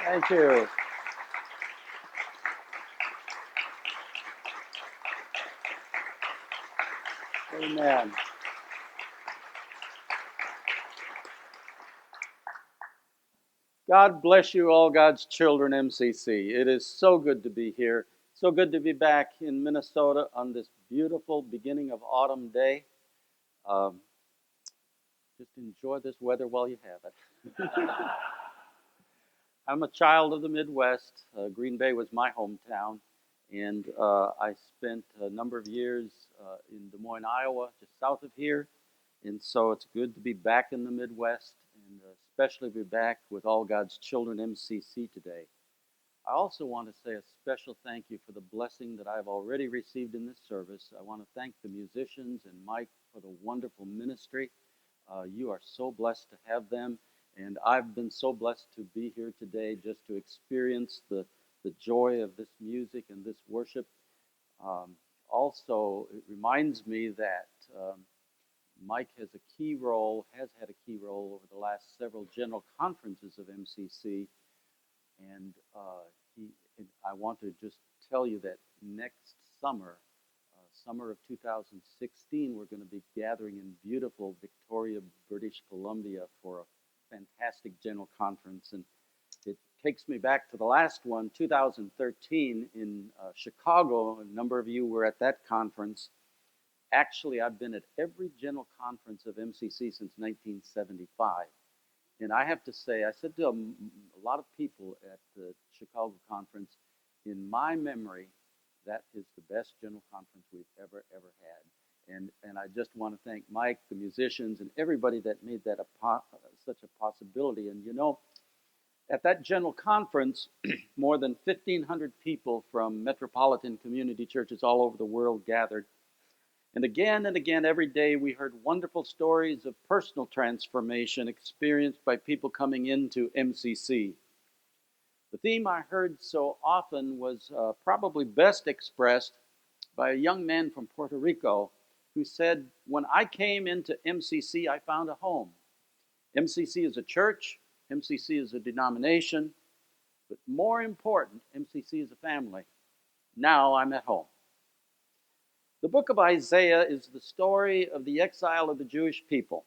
Thank you. Amen. God bless you, all God's children, MCC. It is so good to be here. So good to be back in Minnesota on this beautiful beginning of autumn day. Um, just enjoy this weather while you have it. I'm a child of the Midwest. Green Bay was my hometown, and I spent a number of years in Des Moines, Iowa, just south of here. And so it's good to be back in the Midwest, and especially be back with all God's children, MCC, today. I also want to say a special thank you for the blessing that I've already received in this service. I want to thank the musicians and Mike for the wonderful ministry. You are so blessed to have them, and I've been so blessed to be here today just to experience the joy of this music and this worship. Um, Also, it reminds me that Mike has a key role, has had a key role over the last several general conferences of MCC, and he. I want to just tell you that next summer, summer of 2016, we're going to be gathering in beautiful Victoria, British Columbia for a fantastic general conference. And it takes me back to the last one, 2013 in Chicago. A number of you were at that conference. Actually, I've been at every general conference of MCC since 1975. And I have to say, I said to a lot of people at the Chicago conference, in my memory, that is the best general conference we've ever had. And I just want to thank Mike, the musicians, and everybody that made that such a possibility. And you know, at that general conference, more than 1,500 people from Metropolitan community churches all over the world gathered. And again, every day we heard wonderful stories of personal transformation experienced by people coming into MCC. The theme I heard so often was probably best expressed by a young man from Puerto Rico who said, "When I came into MCC, I found a home. MCC is a church, MCC is a denomination, but more important, MCC is a family. Now I'm at home." The book of Isaiah is the story of the exile of the Jewish people,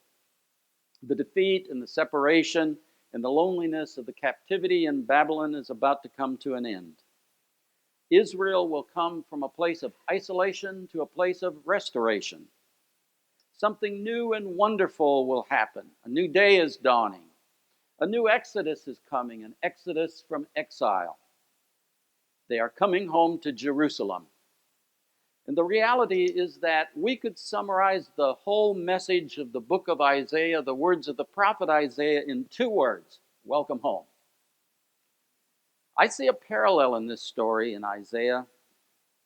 the defeat and the separation and the loneliness of the captivity in Babylon is about to come to an end. Israel will come from a place of isolation to a place of restoration. Something new and wonderful will happen. A new day is dawning. A new exodus is coming, an exodus from exile. They are coming home to Jerusalem. And the reality is that we could summarize the whole message of the book of Isaiah, the words of the prophet Isaiah, in two words: welcome home. I see a parallel in this story in Isaiah,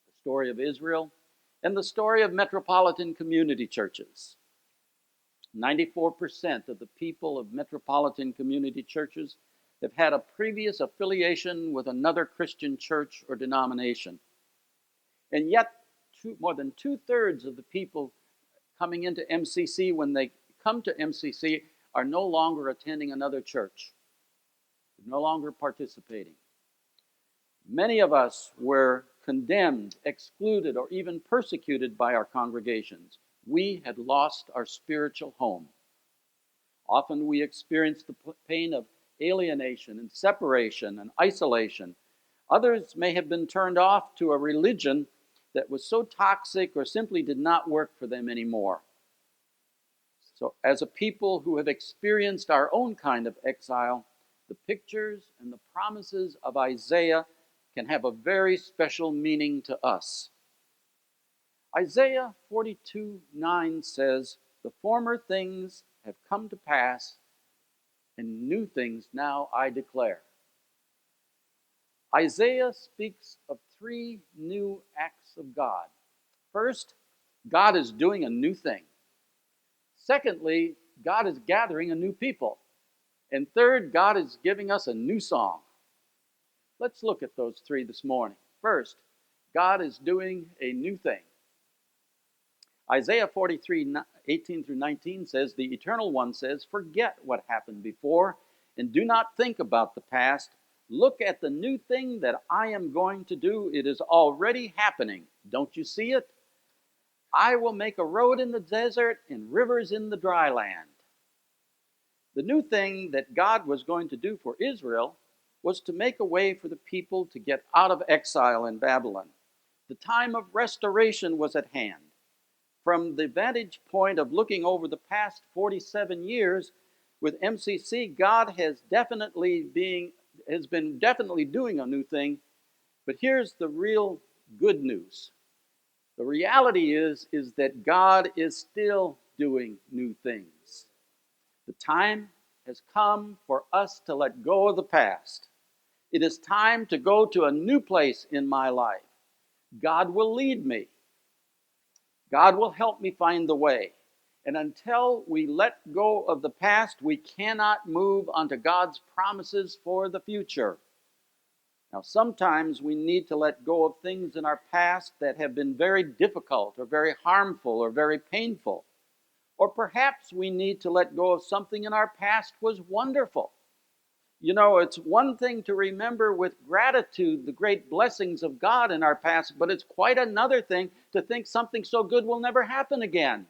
the story of Israel, and the story of metropolitan community churches. 94% of the people of metropolitan community churches have had a previous affiliation with another Christian church or denomination. And yet, more than two-thirds of the people coming into MCC, when they come to MCC, are no longer attending another church, no longer participating. Many of us were condemned, excluded, or even persecuted by our congregations. We had lost our spiritual home. Often we experienced the pain of alienation and separation and isolation. Others may have been turned off to a religion that was so toxic or simply did not work for them anymore. So, as a people who have experienced our own kind of exile, the pictures and the promises of Isaiah can have a very special meaning to us. Isaiah 42:9 says, "The former things have come to pass, and new things now I declare." Isaiah speaks of three new acts of God. First, God is doing a new thing. Secondly, God is gathering a new people. And third, God is giving us a new song. Let's look at those three this morning. First, God is doing a new thing. Isaiah 43:18-19 says, "The Eternal One says, forget what happened before, and do not think about the past. Look at the new thing that I am going to do. It is already happening. Don't you see it? I will make a road in the desert and rivers in the dry land. The new thing that God was going to do for Israel was to make a way for the people to get out of exile in Babylon. The time of restoration was at hand. From the vantage point of looking over the past 47 years with MCC, God has been definitely doing a new thing. But here's the real good news. The reality is that God is still doing new things. The time has come for us to let go of the past. It is time to go to a new place in my life. God will lead me. God will help me find the way. And until we let go of the past, we cannot move onto God's promises for the future. Now, sometimes we need to let go of things in our past that have been very difficult or very harmful or very painful. Or perhaps we need to let go of something in our past was wonderful. You know, it's one thing to remember with gratitude the great blessings of God in our past, but it's quite another thing to think something so good will never happen again.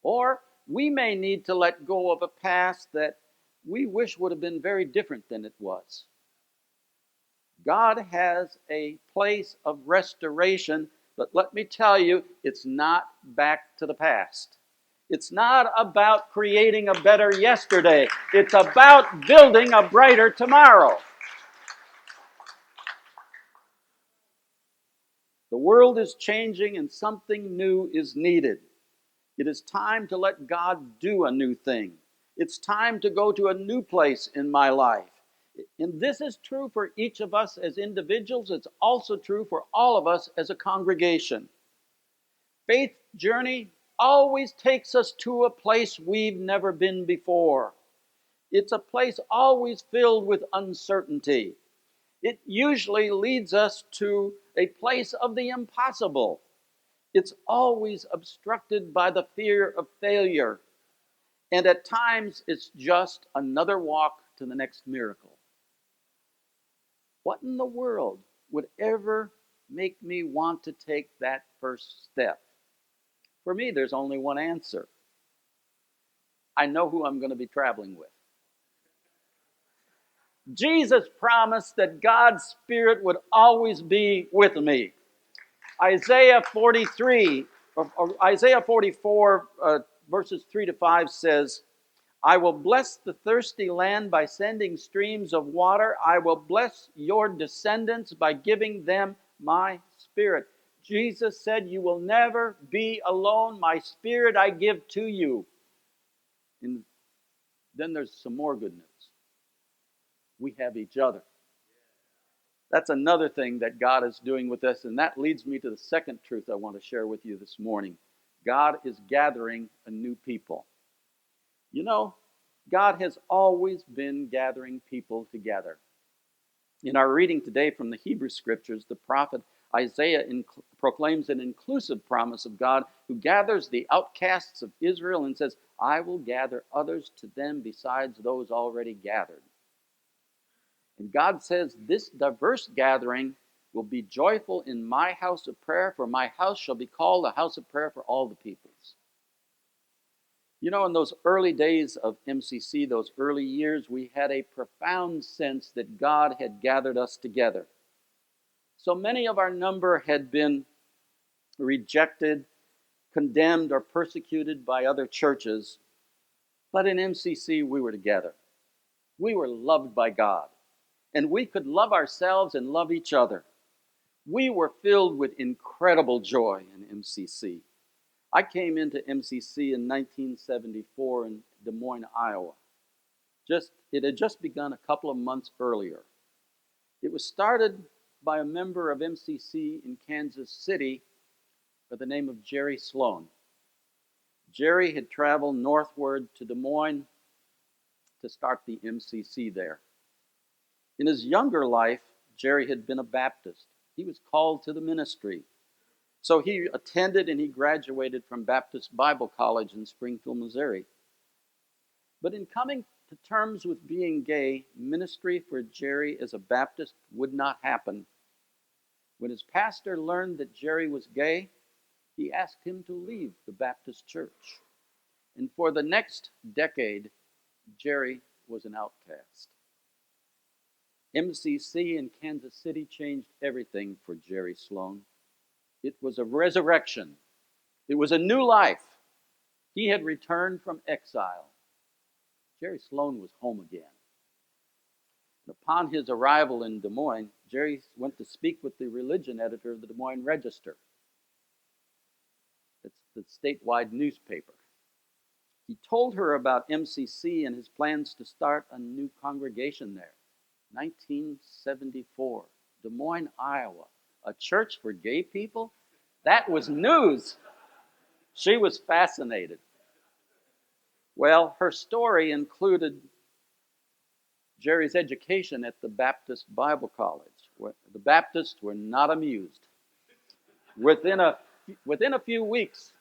Or we may need to let go of a past that we wish would have been very different than it was. God has a place of restoration, but let me tell you, it's not back to the past. It's not about creating a better yesterday. It's about building a brighter tomorrow. The world is changing and something new is needed. It is time to let God do a new thing. It's time to go to a new place in my life. And this is true for each of us as individuals. It's also true for all of us as a congregation. Faith journey always takes us to a place we've never been before. It's a place always filled with uncertainty. It usually leads us to a place of the impossible. It's always obstructed by the fear of failure. And at times, it's just another walk to the next miracle. What in the world would ever make me want to take that first step? For me, there's only one answer. I know who I'm going to be traveling with. Jesus promised that God's Spirit would always be with me. Isaiah 44, verses 3 to 5 says, I will bless the thirsty land by sending streams of water. I will bless your descendants by giving them my Spirit. Jesus said, you will never be alone. My Spirit I give to you. And then there's some more good news. We have each other. That's another thing that God is doing with us, and that leads me to the second truth I want to share with you this morning. God is gathering a new people. You know, God has always been gathering people together. In our reading today from the Hebrew Scriptures, the prophet Isaiah proclaims an inclusive promise of God who gathers the outcasts of Israel and says, I will gather others to them besides those already gathered. And God says, this diverse gathering will be joyful in my house of prayer, for my house shall be called a house of prayer for all the peoples. You know, in those early days of MCC, those early years, we had a profound sense that God had gathered us together. So many of our number had been rejected, condemned, or persecuted by other churches. But in MCC, we were together. We were loved by God. And we could love ourselves and love each other. We were filled with incredible joy in MCC. I came into MCC in 1974 in Des Moines, Iowa. It had just begun a couple of months earlier. It was started by a member of MCC in Kansas City by the name of Jerry Sloan. Jerry had traveled northward to Des Moines to start the MCC there. In his younger life, Jerry had been a Baptist. He was called to the ministry. So he attended and he graduated from Baptist Bible College in Springfield, Missouri. But in coming to terms with being gay, ministry for Jerry as a Baptist would not happen. When his pastor learned that Jerry was gay, he asked him to leave the Baptist church. And for the next decade, Jerry was an outcast. MCC in Kansas City changed everything for Jerry Sloan. It was a resurrection. It was a new life. He had returned from exile. Jerry Sloan was home again. And upon his arrival in Des Moines, Jerry went to speak with the religion editor of the Des Moines Register. It's the statewide newspaper. He told her about MCC and his plans to start a new congregation there. 1974, Des Moines, Iowa. A church for gay people? That was news. She was fascinated. Well, her story included Jerry's education at the Baptist Bible College. The Baptists were not amused. Within a few weeks,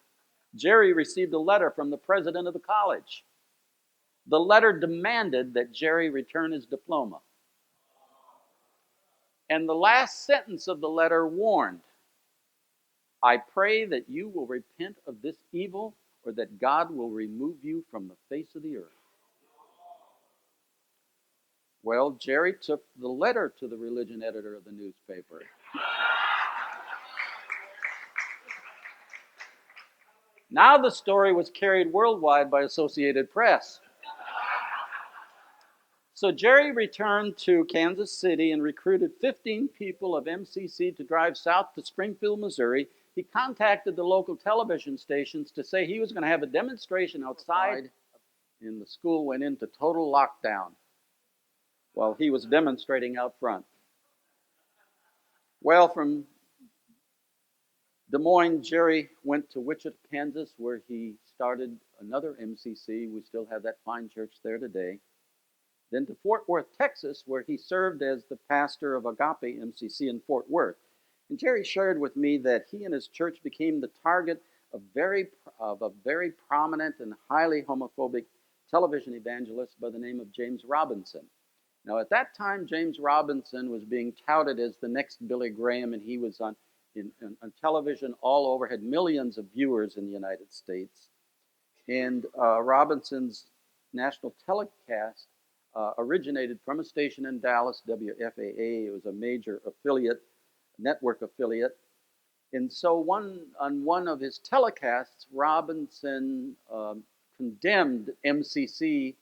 Jerry received a letter from the president of the college. The letter demanded that Jerry return his diploma. And the last sentence of the letter warned, "I pray that you will repent of this evil, or that God will remove you from the face of the earth." Well, Jerry took the letter to the religion editor of the newspaper. Now the story was carried worldwide by Associated Press. So Jerry returned to Kansas City and recruited 15 people of MCC to drive south to Springfield, Missouri. He contacted the local television stations to say he was going to have a demonstration outside, and the school went into total lockdown while he was demonstrating out front. Well, from Des Moines, Jerry went to Wichita, Kansas, where he started another MCC. We still have that fine church there today. Then to Fort Worth, Texas, where he served as the pastor of Agape MCC in Fort Worth. And Jerry shared with me that he and his church became the target of a very prominent and highly homophobic television evangelist by the name of James Robinson. Now, at that time, James Robinson was being touted as the next Billy Graham, and he was on television all over, had millions of viewers in the United States. And Robinson's national telecast originated from a station in Dallas, WFAA. It was a major affiliate, network affiliate. And so on one of his telecasts, Robinson condemned MCC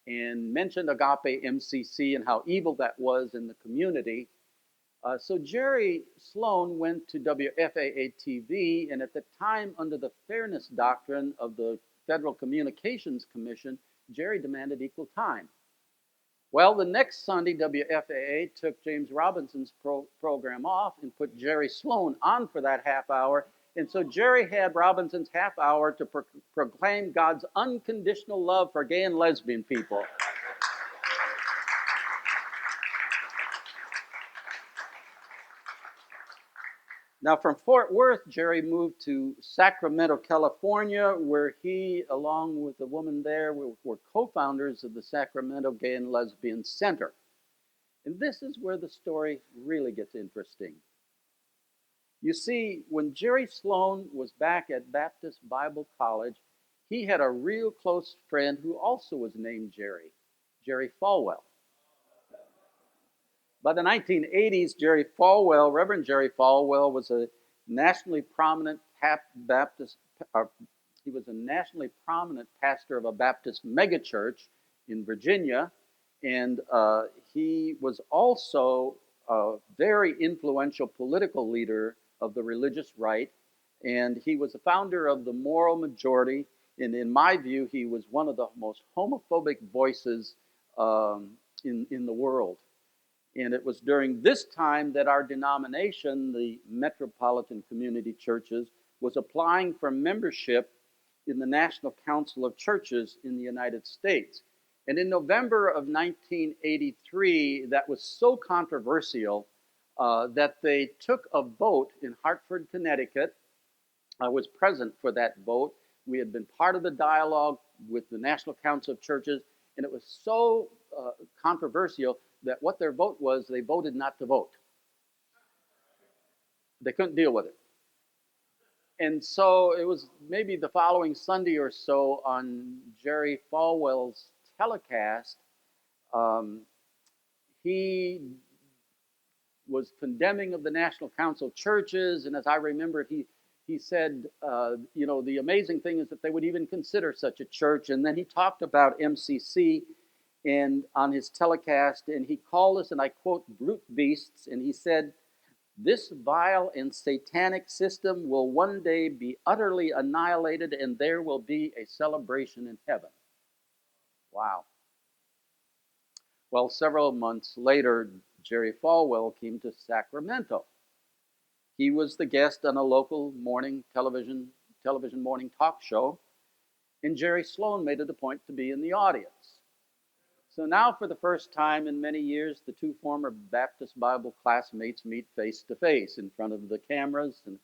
and mentioned Agape MCC and how evil that was in the community. So Jerry Sloan went to WFAA TV, and at the time, under the fairness doctrine of the Federal Communications Commission, Jerry demanded equal time. Well, the next Sunday, WFAA took James Robinson's program off and put Jerry Sloan on for that half hour. And so Jerry had Robinson's half hour to proclaim God's unconditional love for gay and lesbian people. Now, from Fort Worth, Jerry moved to Sacramento, California, where he, along with a woman there, were co-founders of the Sacramento Gay and Lesbian Center. And this is where the story really gets interesting. You see, when Jerry Sloan was back at Baptist Bible College, he had a real close friend who also was named Jerry Falwell. By the 1980s, Reverend Jerry Falwell was a nationally prominent Baptist. He was a nationally prominent pastor of a Baptist megachurch in Virginia, and he was also a very influential political leader of the religious right, and he was the founder of the Moral Majority. And in my view, he was one of the most homophobic voices in the world. And it was during this time that our denomination, the Metropolitan Community Churches, was applying for membership in the National Council of Churches in the United States. And in November of 1983, that was so controversial that they took a vote in Hartford, Connecticut. I was present for that vote. We had been part of the dialogue with the National Council of Churches, And it was so controversial that what their vote was, they voted not to vote. They couldn't deal with it. And so it was maybe the following Sunday or so on Jerry Falwell's telecast, um, he was condemning of the National Council of Churches, and as I remember, he said, the amazing thing is that they would even consider such a church. And then he talked about MCC and on his telecast, and he called us, and I quote, brute beasts, and he said, "This vile and satanic system will one day be utterly annihilated, and there will be a celebration in heaven." Wow. Well, several months later, Jerry Falwell came to Sacramento. He was the guest on a local morning television morning talk show, and Jerry Sloan made it a point to be in the audience. So now, for the first time in many years, the two former Baptist Bible classmates meet face to face in front of the cameras and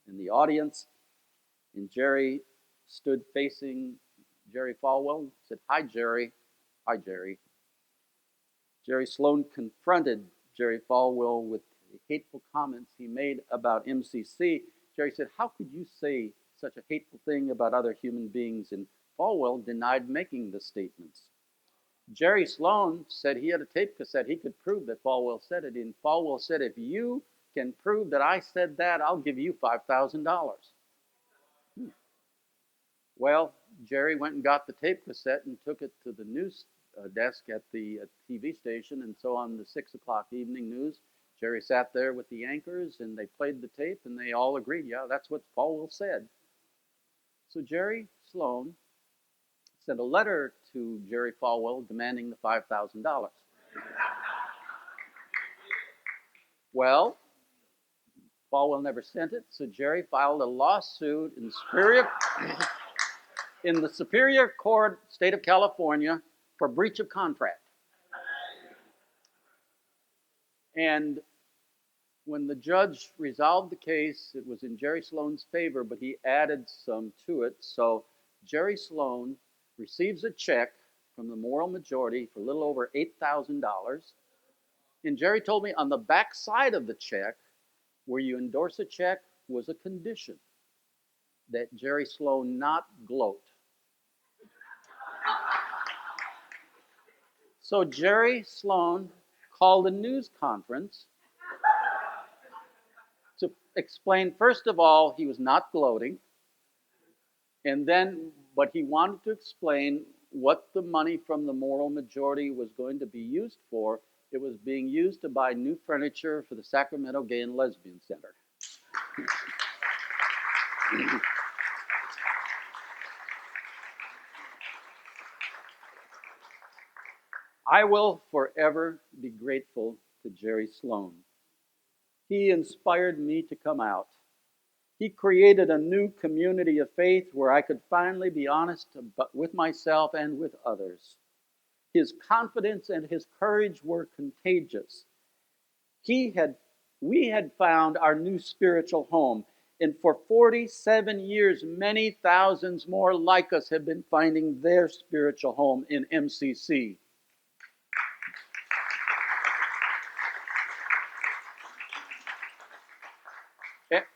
in the audience. And Jerry stood facing Jerry Falwell and said, "Hi, Jerry." "Hi, Jerry." Jerry Sloan confronted Jerry Falwell with the hateful comments he made about MCC. Jerry said, "How could you say such a hateful thing about other human beings?" And Falwell denied making the statements. Jerry Sloan said he had a tape cassette. He could prove that Falwell said it. And Falwell said, "If you can prove that I said that, I'll give you $5,000. Well, Jerry went and got the tape cassette and took it to the news desk at the TV station. And so on the 6 o'clock evening news, Jerry sat there with the anchors, and they played the tape, and they all agreed, yeah, that's what Falwell said. So Jerry Sloan sent a letter to Jerry Falwell demanding the $5,000. Well, Falwell never sent it, so Jerry filed a lawsuit in the Superior Court, State of California, for breach of contract. And when the judge resolved the case, it was in Jerry Sloan's favor, but he added some to it. So Jerry Sloan receives a check from the moral majority for a little over $8,000. And Jerry told me on the back side of the check, where you endorse a check, was a condition that Jerry Sloan not gloat. So Jerry Sloan called a news conference to explain, first of all, he was not gloating, but he wanted to explain what the money from the moral majority was going to be used for. It was being used to buy new furniture for the Sacramento Gay and Lesbian Center. I will forever be grateful to Jerry Sloan. He inspired me to come out. He created a new community of faith where I could finally be honest with myself and with others. His confidence and his courage were contagious. We had found our new spiritual home, and for 47 years, many thousands more like us have been finding their spiritual home in MCC.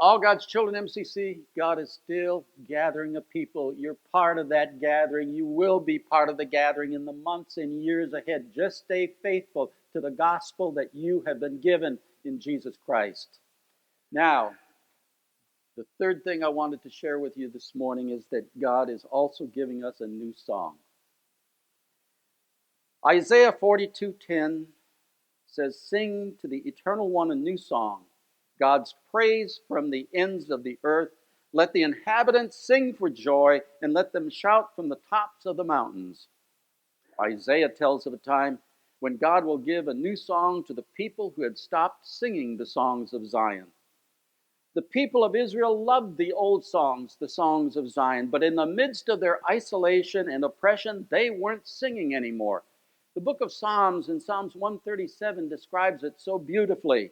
All God's children, MCC, God is still gathering a people. You're part of that gathering. You will be part of the gathering in the months and years ahead. Just stay faithful to the gospel that you have been given in Jesus Christ. Now, the third thing I wanted to share with you this morning is that God is also giving us a new song. Isaiah 42:10 says, "Sing to the Eternal One a new song, God's praise from the ends of the earth. Let the inhabitants sing for joy, and let them shout from the tops of the mountains." Isaiah tells of a time when God will give a new song to the people who had stopped singing the songs of Zion. The people of Israel loved the old songs, the songs of Zion, but in the midst of their isolation and oppression, they weren't singing anymore. The book of Psalms, in Psalms 137, describes it so beautifully.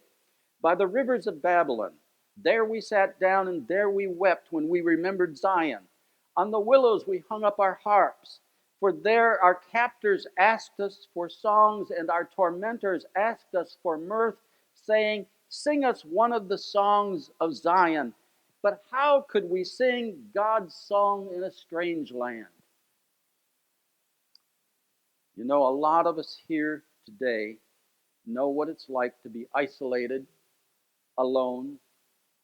"By the rivers of Babylon, there we sat down and there we wept when we remembered Zion. On the willows we hung up our harps. For there our captors asked us for songs, and our tormentors asked us for mirth, saying, Sing us one of the songs of Zion. But how could we sing God's song in a strange land? You know, a lot of us here today know what it's like to be isolated, alone,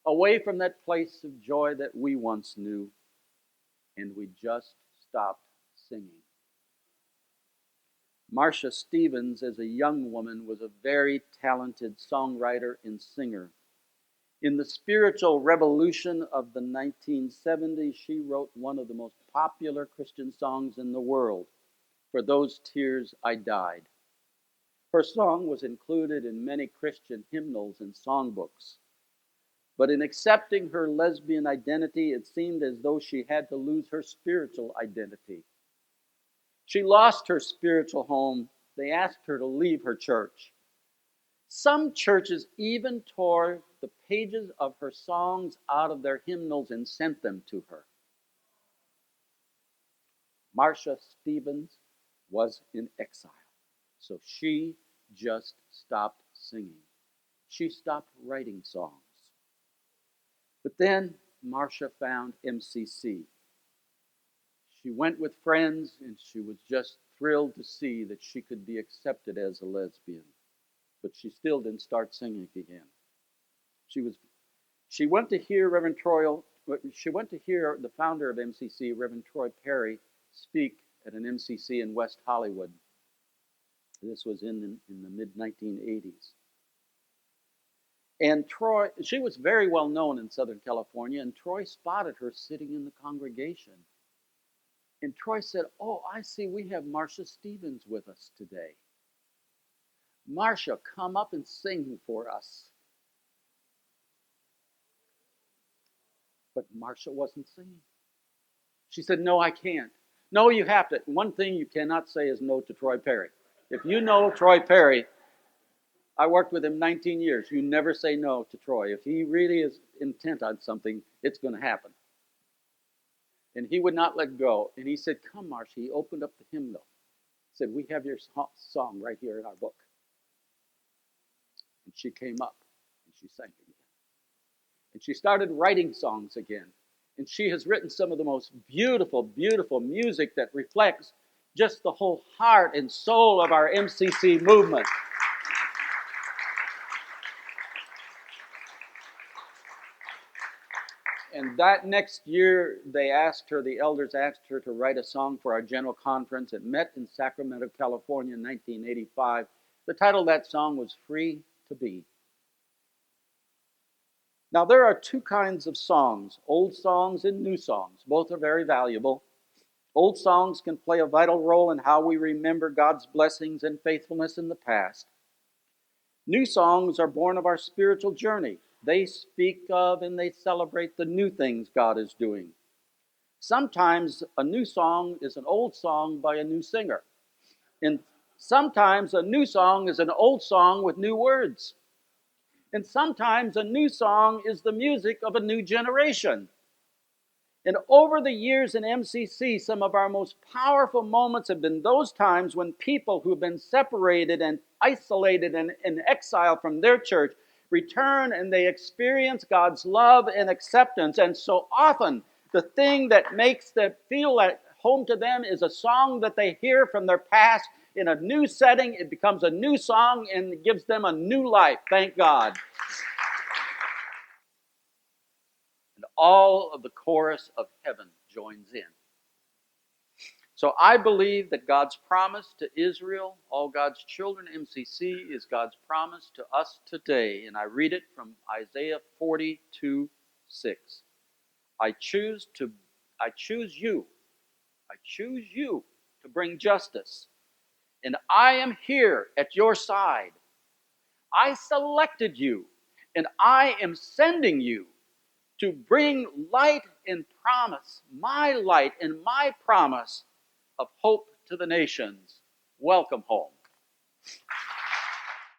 away from that place of joy that we once knew, and we just stopped singing. Marcia Stevens, as a young woman, was a very talented songwriter and singer. In the spiritual revolution of the 1970s, she wrote one of the most popular Christian songs in the world, For Those Tears I Died. Her song was included in many Christian hymnals and songbooks. But in accepting her lesbian identity, it seemed as though she had to lose her spiritual identity. She lost her spiritual home. They asked her to leave her church. Some churches even tore the pages of her songs out of their hymnals and sent them to her. Marcia Stevens was in exile, so she just stopped singing. She stopped writing songs. But then Marcia found MCC. She went with friends, and she was just thrilled to see that she could be accepted as a lesbian. But she still didn't start singing again. She went to hear the founder of MCC, Reverend Troy Perry, speak at an MCC in West Hollywood. This was in the mid-1980s. And she was very well known in Southern California, and Troy spotted her sitting in the congregation. And Troy said, Oh, I see we have Marcia Stevens with us today. Marcia, come up and sing for us. But Marcia wasn't singing. She said, No, I can't. No, you have to. One thing you cannot say is no to Troy Perry. If you know Troy Perry, I worked with him 19 years. You never say no to Troy. If he really is intent on something, it's going to happen. And he would not let go. And he said, Come, Marcia. He opened up the hymnal. He said, We have your song right here in our book. And she came up and she sang again. And she started writing songs again. And she has written some of the most beautiful, beautiful music that reflects just the whole heart and soul of our MCC movement. And that next year, the elders asked her to write a song for our general conference. It met in Sacramento, California in 1985. The title of that song was Free to Be. Now, there are two kinds of songs, old songs and new songs. Both are very valuable. Old songs can play a vital role in how we remember God's blessings and faithfulness in the past. New songs are born of our spiritual journey. They speak of and they celebrate the new things God is doing. Sometimes a new song is an old song by a new singer. And sometimes a new song is an old song with new words. And sometimes a new song is the music of a new generation. And over the years in MCC, some of our most powerful moments have been those times when people who have been separated and isolated and in exile from their church return and they experience God's love and acceptance. And so often, the thing that makes them feel at home to them is a song that they hear from their past in a new setting. It becomes a new song and it gives them a new life. Thank God. And all of the chorus of heaven joins in. So I believe that God's promise to Israel, all God's children, MCC, is God's promise to us today. And I read it from Isaiah 42:6. I choose you to bring justice, and I am here at your side. I selected you, and I am sending you to bring light and promise, my light and my promise of hope to the nations. Welcome home.